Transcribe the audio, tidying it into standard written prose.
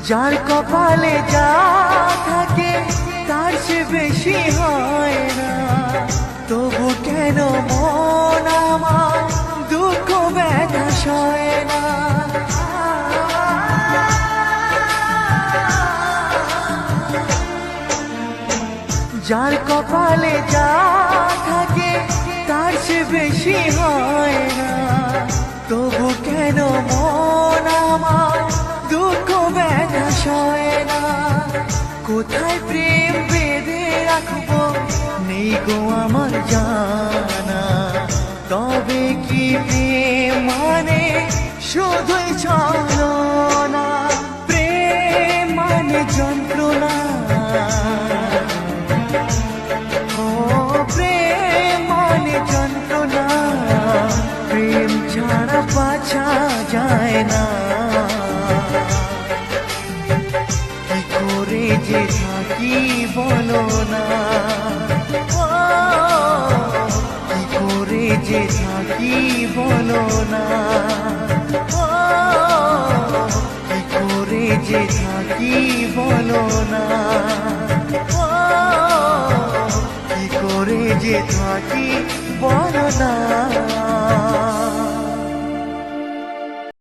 যার কপালে যা থাকে তার চেয়ে বেশি হয় না, তবু কেন মন আমার দুঃখ ব্যথা সয় না। যার কপালে যা থাকে তার চেয়ে বেশি হয় না, তবু কেন মন আমার দুঃখ ব্যথা সয় না। কোথায় প্রেম বেঁধে রাখবো নেই গো আমার জানা, তবে কি প্রেম মানে শুধুই ছলনা? প্রেম মানে যন্ত্রণা, ও প্রেম মানে যন্ত্রণা, প্রেম ছাড়া বাঁচা যায় না। কি করে যে থাকি বলো না, কি করে যে থাকি বলো না, কি করে যে থাকি বলো না, কি করে যে থাকি বলো না।